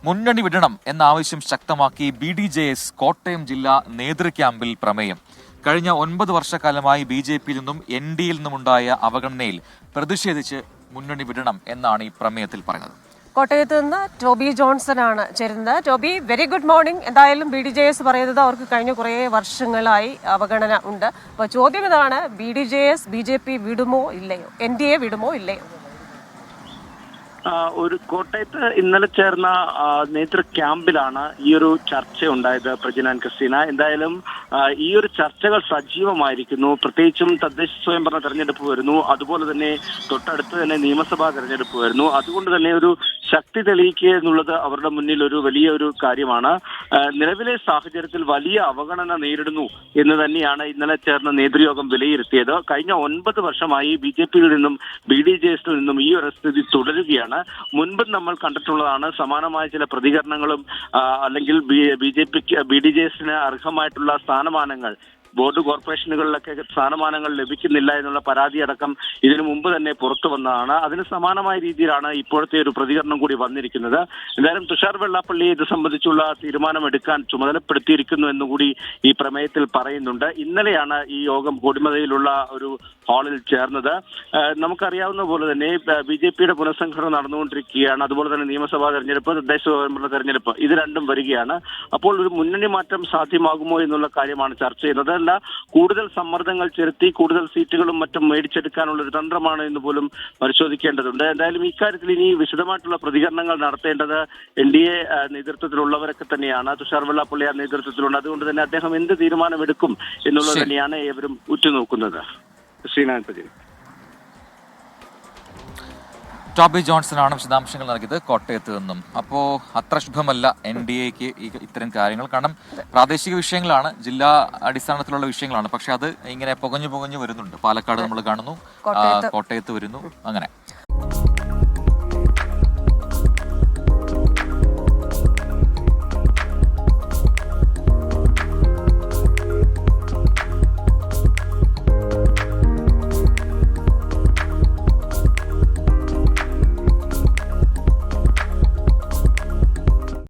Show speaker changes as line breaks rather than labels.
മുന്നണി വിടണം എന്ന ആവശ്യം ശക്തമാക്കി BDJS കോട്ടയം ജില്ലാ നേതൃക്യാമ്പിൽ പ്രമേയം. കഴിഞ്ഞ 9 വർഷക്കാലമായി BJPയിൽ നിന്നും NDAയിൽ നിന്നുമുണ്ടായ അവഗണനയിൽ പ്രതിഷേധിച്ച് മുന്നണി വിടണം എന്നാണ് ഈ പ്രമേയത്തിൽ പറയുന്നത്.
കോട്ടയത്ത് നിന്ന് ടോബി ജോൺസൺ ആണ് ചേരുന്നത്. Toby, very good morning. എന്തായാലും BDJS പറയുന്നത് അവർക്ക് കഴിഞ്ഞ കുറേ വർഷങ്ങളായി അവഗണന ഉണ്ട്. അപ്പോൾ ചോദ്യം ഇതാണ്, BDJS BJP വിടുമോ ഇല്ലയോ, NDA വിടുമോ ഇല്ലയോ?
ഒരു കോട്ടയത്ത് ഇന്നലെ ചേർന്ന നേതൃ ക്യാമ്പിലാണ് ഈ ഒരു ചർച്ച ഉണ്ടായത്. പ്രജിന ക്രിസ്റ്റീന, എന്തായാലും ഈ ഒരു ചർച്ചകൾ സജീവമായിരിക്കുന്നു. പ്രത്യേകിച്ചും തദ്ദേശ സ്വയംഭരണ തെരഞ്ഞെടുപ്പ് വരുന്നു, അതുപോലെ തന്നെ തൊട്ടടുത്ത് തന്നെ നിയമസഭാ തെരഞ്ഞെടുപ്പ് വരുന്നു. അതുകൊണ്ട് തന്നെ ഒരു ശക്തി തെളിയിക്കുക എന്നുള്ളത് അവരുടെ മുന്നിൽ ഒരു വലിയ ഒരു കാര്യമാണ്. നിലവിലെ സാഹചര്യത്തിൽ വലിയ അവഗണന നേരിടുന്നു എന്ന് തന്നെയാണ് ഇന്നലെ ചേർന്ന നേതൃയോഗം വിലയിരുത്തിയത്. കഴിഞ്ഞ 9 വർഷമായി BJPയിൽ നിന്നും BDJSൽ നിന്നും ഈ ഒരു സ്ഥിതി തുടരുകയാണ്. മുൻപ് നമ്മൾ കണ്ടിട്ടുള്ളതാണ് സമാനമായ ചില പ്രതികരണങ്ങളും അല്ലെങ്കിൽ BDJSന് അർഹമായിട്ടുള്ള സ്ഥാനമാനങ്ങൾ ബോർഡ് കോർപ്പറേഷനുകളിലൊക്കെ സ്ഥാനമാനങ്ങൾ ലഭിക്കുന്നില്ല എന്നുള്ള പരാതി അടക്കം ഇതിനു മുമ്പ് തന്നെ പുറത്തു വന്നതാണ്. അതിന് സമാനമായ രീതിയിലാണ് ഇപ്പോഴത്തെ ഒരു പ്രതികരണം കൂടി വന്നിരിക്കുന്നത്. എന്തായാലും തുഷാർ വെള്ളാപ്പള്ളിയെ ഇത് സംബന്ധിച്ചുള്ള തീരുമാനമെടുക്കാൻ ചുമതലപ്പെടുത്തിയിരിക്കുന്നു എന്നുകൂടി ഈ പ്രമേയത്തിൽ പറയുന്നുണ്ട്. ഇന്നലെയാണ് ഈ യോഗം കൊടിമതയിലുള്ള ഒരു ഹാളിൽ ചേർന്നത്. നമുക്കറിയാവുന്ന പോലെ തന്നെ BJPയുടെ പുനഃസംഘടന നടന്നുകൊണ്ടിരിക്കുകയാണ്. അതുപോലെ തന്നെ നിയമസഭാ തെരഞ്ഞെടുപ്പ്, തദ്ദേശ സ്വയംഭരണ തെരഞ്ഞെടുപ്പ്, ഇത് രണ്ടും വരികയാണ്. അപ്പോൾ ഒരു മുന്നണി മാറ്റം സാധ്യമാകുമോ എന്നുള്ള കാര്യമാണ് ചർച്ച ചെയ്യുന്നത്. അല്ല, കൂടുതൽ സമ്മർദ്ദങ്ങൾ ചെലുത്തി കൂടുതൽ സീറ്റുകളും മറ്റും മേടിച്ചെടുക്കാനുള്ള ഒരു തന്ത്രമാണ് എന്ന് പോലും പരിശോധിക്കേണ്ടതുണ്ട്. എന്തായാലും ഇക്കാര്യത്തിൽ ഇനി വിശദമായിട്ടുള്ള പ്രതികരണങ്ങൾ നടത്തേണ്ടത് NDA നേതൃത്വത്തിലുള്ളവരൊക്കെ തന്നെയാണ്. തുഷാർ വെള്ളാപ്പള്ളി ആ നേതൃത്വത്തിലുണ്ട്. അതുകൊണ്ട് തന്നെ അദ്ദേഹം എന്ത് തീരുമാനമെടുക്കും എന്നുള്ളത് തന്നെയാണ് ഏവരും ഉറ്റുനോക്കുന്നത്.
ടോബി ജോൺസണാണ് വിശദാംശങ്ങൾ നൽകിയത് കോട്ടയത്ത് നിന്നും. അപ്പോൾ അത്ര ശുഭമല്ല NDAക്ക് ഇത്തരം കാര്യങ്ങൾ. കാരണം പ്രാദേശിക വിഷയങ്ങളാണ്, ജില്ലാ അടിസ്ഥാനത്തിലുള്ള വിഷയങ്ങളാണ്. പക്ഷെ അത് ഇങ്ങനെ പുകഞ്ഞു വരുന്നുണ്ട്. പാലക്കാട് നമ്മൾ കാണുന്നു, കോട്ടയത്ത് വരുന്നു, അങ്ങനെ.